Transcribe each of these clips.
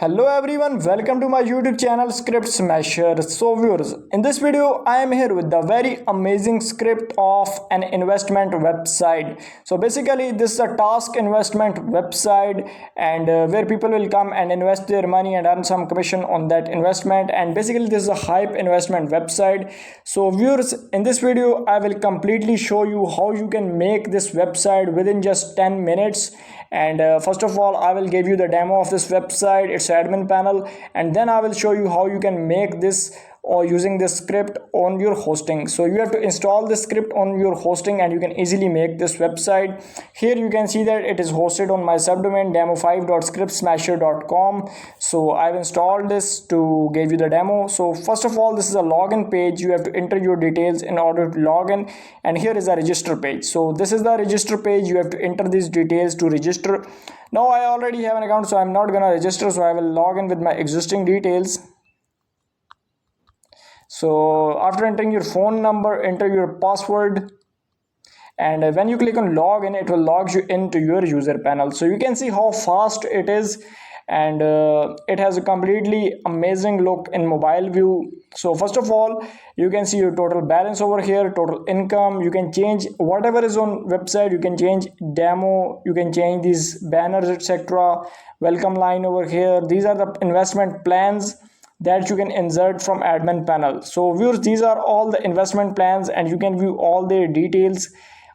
Hello everyone, welcome to my YouTube channel Script Smasher. So viewers, in this video I am here with the very amazing script of an investment website. So basically this is a task investment website and where people will come and invest their money and earn some commission on that investment, and basically this is a Hyip investment website. So viewers, in this video I will completely show you how you can make this website within just 10 minutes. And first of all I will give you the demo of this website, its admin panel, and then I will show you how you can make this or using this script on your hosting. So you have to install this script on your hosting and you can easily make this website. Here you can see that it is hosted on my subdomain demo5.scriptsmasher.com. so I've installed this to give you the demo. So first of all, this is a login page. You have to enter your details in order to log in, and here is a register page. So this is the register page. You have to enter these details to register. Now I already have an account, so I'm not gonna register, so I will log in with my existing details. So after entering your phone number, enter your password, and when you click on login, it will log you into your user panel. So you can see how fast it is, and it has a completely amazing look in mobile view. So first of all, you can see your total balance over here, total income. You can change whatever is on website. You can change demo, you can change these banners, etc. Welcome line over here. These are the investment plans that you can insert from admin panel. So viewers, these are all the investment plans and you can view all their details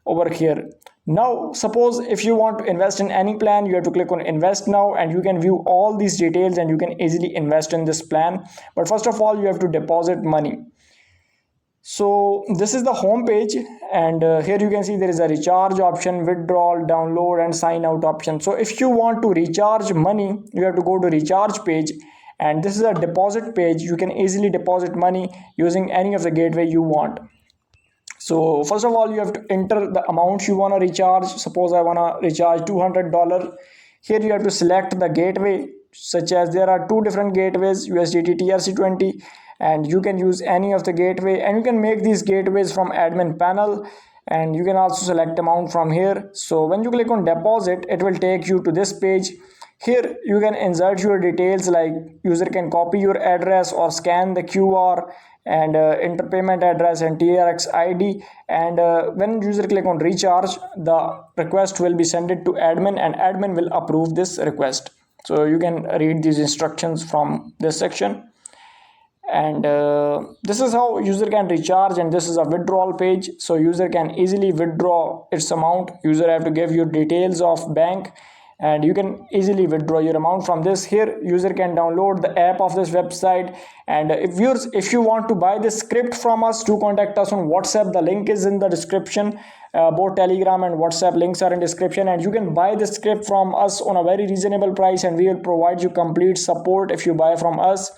over here. Now suppose if you want to invest in any plan, you have to click on invest now and you can view all these details and you can easily invest in this plan. But first of all, you have to deposit money. So this is the home page, and here you can see there is a recharge option, withdrawal, download, and sign out option. So if you want to recharge money, you have to go to recharge page, and this is a deposit page. You can easily deposit money using any of the gateway you want. So first of all, you have to enter the amount you want to recharge. Suppose I want to recharge $200. Here you have to select the gateway, such as there are two different gateways, USDT TRC20, and you can use any of the gateway, and you can make these gateways from admin panel, and you can also select amount from here. So when you click on deposit, it will take you to this page. Here you can insert your details, like user can copy your address or scan the QR and enter payment address and TRX ID, and when user click on recharge, the request will be sent it to admin and admin will approve this request. So you can read these instructions from this section, and this is how user can recharge, and this is a withdrawal page. So user can easily withdraw its amount. User have to give you details of bank and you can easily withdraw your amount from this. Here user can download the app of this website, and if you want to buy this script from us, to contact us on WhatsApp. The link is in the description. Both Telegram and WhatsApp links are in description, and you can buy this script from us on a very reasonable price, and we will provide you complete support if you buy from us.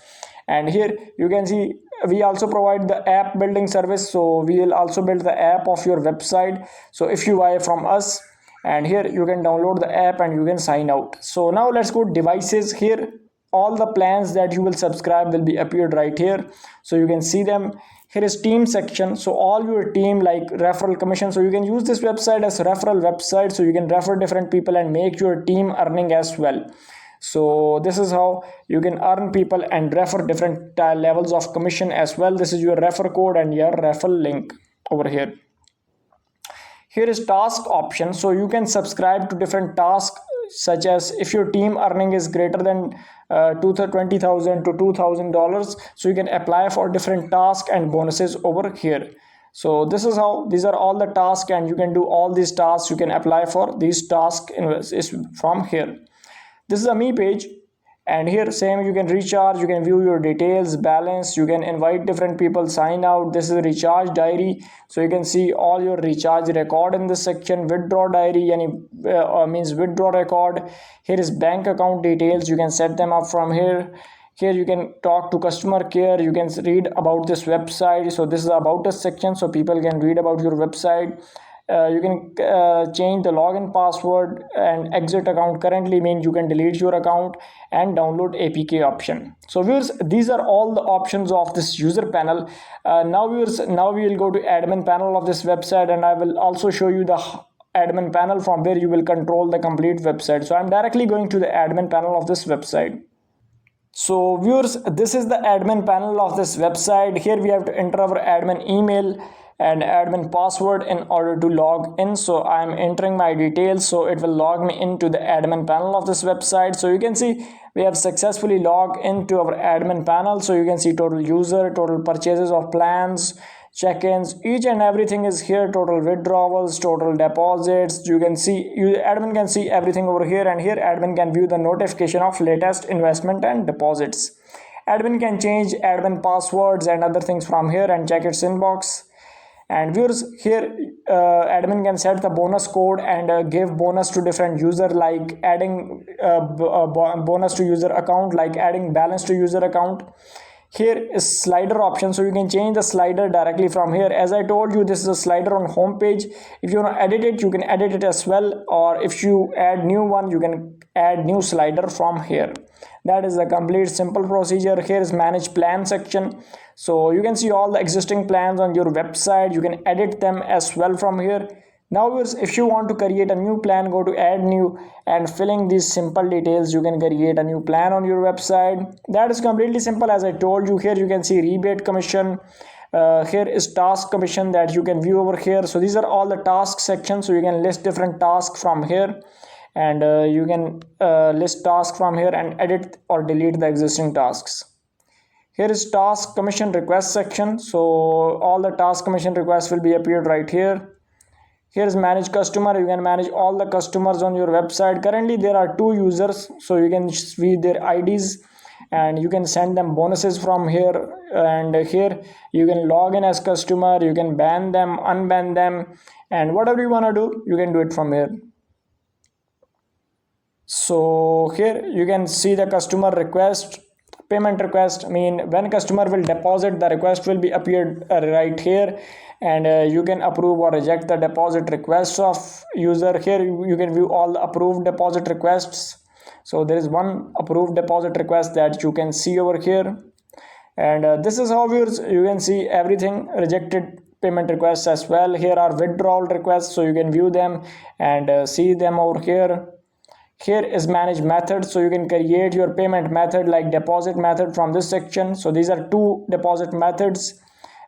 And here you can see we also provide the app building service, so we will also build the app of your website. So if you buy from us, and here you can download the app and you can sign out. So now let's go devices. Here all the plans that you will subscribe will be appeared right here, so you can see them. Here is team section, so all your team, like referral commission. So you can use this website as a referral website, so you can refer different people and make your team earning as well. So this is how you can earn people and refer different levels of commission as well. This is your refer code and your referral link over here. Here is task option, so you can subscribe to different tasks, such as if your team earning is greater than $20,000 to $2,000, so you can apply for different tasks and bonuses over here. So this is how, these are all the tasks, and you can do all these tasks. You can apply for these tasks from here. This is a me page, and here same, you can recharge, you can view your details, balance, you can invite different people, sign out. This is a recharge diary, so you can see all your recharge record in this section. Withdraw diary, any means withdraw record. Here is bank account details, you can set them up from here. Here you can talk to customer care, you can read about this website. So this is about us section, so people can read about your website. You can change the login password, and exit account currently means you can delete your account, and download APK option. So viewers, these are all the options of this user panel. Now viewers, now we will go to admin panel of this website, and I will also show you the admin panel from where you will control the complete website. So I'm directly going to the admin panel of this website. So viewers, this is the admin panel of this website. Here we have to enter our admin email and admin password in order to log in. So I am entering my details, so it will log me into the admin panel of this website. So you can see we have successfully logged into our admin panel. So you can see total user, total purchases of plans, check-ins, each and everything is here. Total withdrawals, total deposits, you can see, admin can see everything over here. And here admin can view the notification of latest investment and deposits. Admin can change admin passwords and other things from here and check its inbox. And viewers, here admin can set the bonus code and give bonus to different user, like adding bonus to user account, like adding balance to user account. Here is slider option, so you can change the slider directly from here. As I told you, this is a slider on home page. If you want to edit it, you can edit it as well, or if you add new one, you can add new slider from here. That is the complete simple procedure. Here is manage plan section, so you can see all the existing plans on your website. You can edit them as well from here. Now if you want to create a new plan, go to add new and filling these simple details, you can create a new plan on your website. That is completely simple. As I told you, here you can see rebate commission. Here is task commission that you can view over here. So these are all the task sections, so you can list different tasks from here, and you can list tasks from here and edit or delete the existing tasks. Here is task commission request section, so all the task commission requests will be appeared right here. Here is manage customer. You can manage all the customers on your website. Currently there are 2 users, so you can see their IDs and you can send them bonuses from here. And here you can log in as customer, you can ban them, unban them, and whatever you want to do, you can do it from here. So here you can see the customer request, payment request, mean when customer will deposit, the request will be appeared right here, and you can approve or reject the deposit requests of user. Here you can view all the approved deposit requests. So there is one approved deposit request that you can see over here, and this is how you can see everything. Rejected payment requests as well. Here are withdrawal requests, so you can view them and see them over here. Here is manage method, so you can create your payment method like deposit method from this section. So these are 2 deposit methods,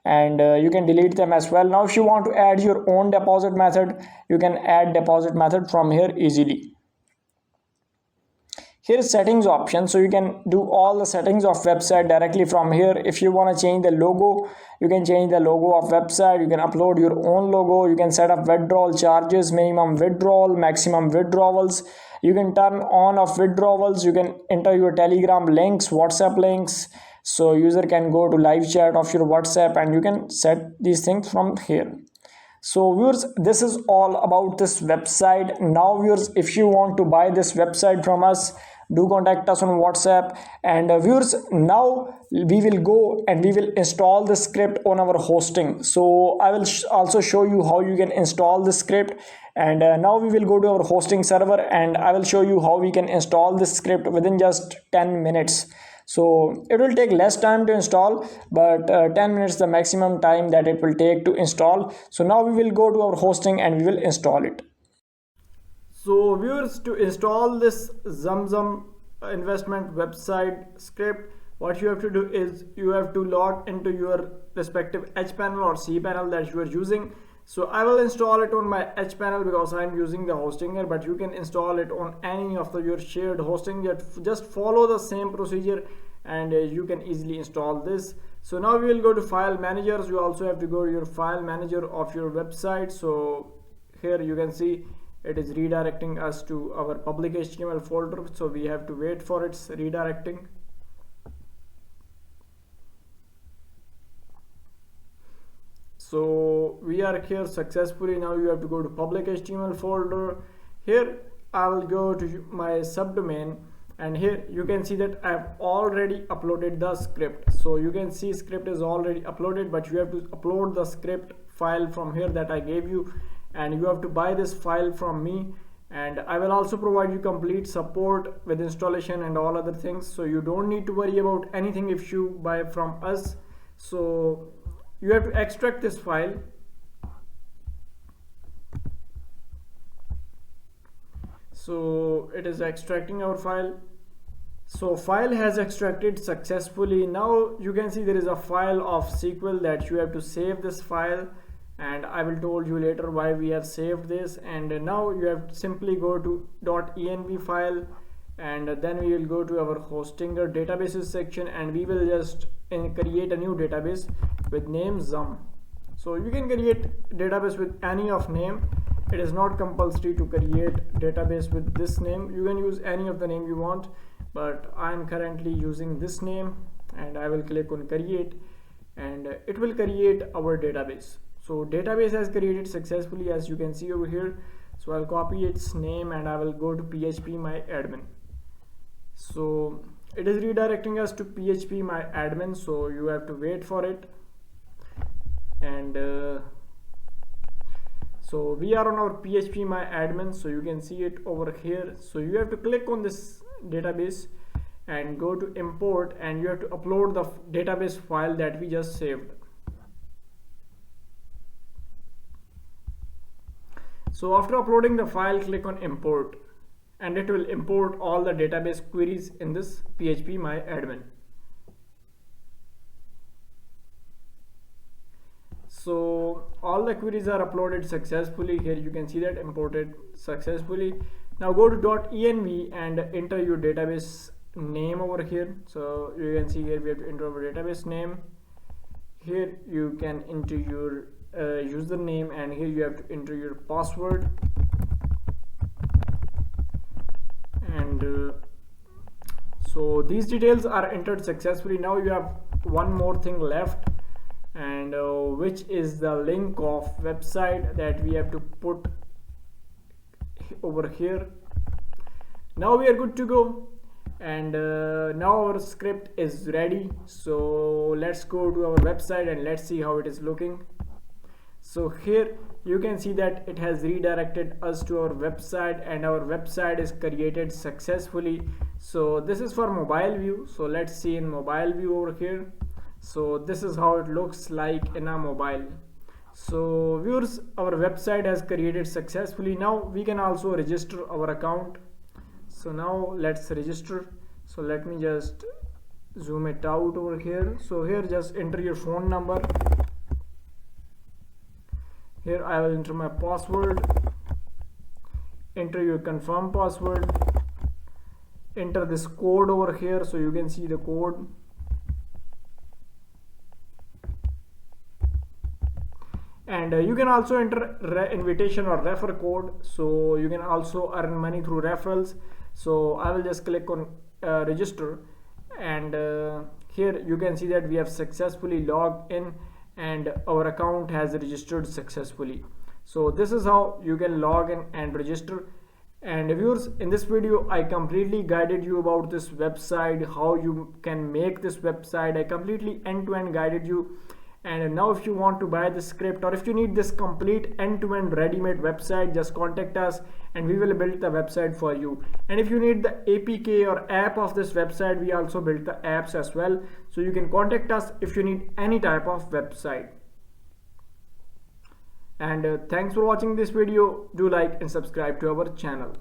and you can delete them as well. Now if you want to add your own deposit method, you can add deposit method from here easily. Here is settings option, so you can do all the settings of website directly from here. If you want to change the logo, you can change the logo of website. You can upload your own logo. You can set up withdrawal charges, minimum withdrawal, maximum withdrawals. You can turn on off withdrawals. You can enter your Telegram links, WhatsApp links, so user can go to live chat of your WhatsApp, and you can set these things from here. So viewers, this is all about this website. Now viewers, if you want to buy this website from us, do contact us on WhatsApp. And viewers, now we will go and we will install the script on our hosting. So I will also show you how you can install the script. And now we will go to our hosting server, and I will show you how we can install this script within just 10 minutes. So it will take less time to install, but 10 minutes the maximum time that it will take to install. So now we will go to our hosting and we will install it. So viewers, to install this Zamzam investment website script, what you have to do is you have to log into your respective H panel or C panel that you are using. So I will install it on my H panel because I am using the hosting here, but you can install it on any of your shared hosting. Just follow the same procedure and you can easily install this. So now we will go to file managers. You also have to go to your file manager of your website. So here you can see it is redirecting us to our public HTML folder, so we have to wait for its redirecting. So we are here successfully. Now you have to go to public HTML folder. Here I will go to my subdomain, and here you can see that I have already uploaded the script. So you can see script is already uploaded, but you have to upload the script file from here that I gave you, and you have to buy this file from me. And I will also provide you complete support with installation and all other things, so you don't need to worry about anything if you buy from us. So you have to extract this file. So it is extracting our file. So file has extracted successfully. Now you can see there is a file of SQL that you have to save this file, and I will told you later why we have saved this. And now you have to simply go to .env file, and then we will go to our hosting or databases section, and we will just create a new database with name Zum. So you can create database with any of name. It is not compulsory to create database with this name. You can use any of the name you want, but I am currently using this name, and I will click on create, and it will create our database. So database has created successfully, as you can see over here. So I'll copy its name and I will go to PHP my admin. So it is redirecting us to PHP my admin, so you have to wait for it. And so we are on our PHP my admin, so you can see it over here. So you have to click on this database and go to import, and you have to upload the database file that we just saved. So after uploading the file, click on import, and it will import all the database queries in this PHP my admin. So all the queries are uploaded successfully. Here you can see that imported successfully. Now go to .env and enter your database name over here. So you can see here we have to enter our database name. Here you can enter your username, and here you have to enter your password. And so these details are entered successfully. Now you have one more thing left, and which is the link of website that we have to put over here. Now we are good to go, and now our script is ready. So let's go to our website and let's see how it is looking. So here you can see that it has redirected us to our website, and our website is created successfully. So this is for mobile view. So let's see in mobile view over here. So this is how it looks like in a mobile. So viewers, our website has created successfully. Now we can also register our account. So now let's register. So let me just zoom it out over here. So here just enter your phone number. Here I will enter my password. Enter your confirm password. Enter this code over here, so you can see the code. And you can also enter invitation or refer code, so you can also earn money through referrals. So I will just click on register, and here you can see that we have successfully logged in and our account has registered successfully. So this is how you can log in and register. And viewers, in this video I completely guided you about this website, how you can make this website. I completely end-to-end guided you. And now if you want to buy the script, or if you need this complete end-to-end ready-made website, just contact us and we will build the website for you. And if you need the APK or app of this website, we also build the apps as well. So you can contact us if you need any type of website. And thanks for watching this video. Do like and subscribe to our channel.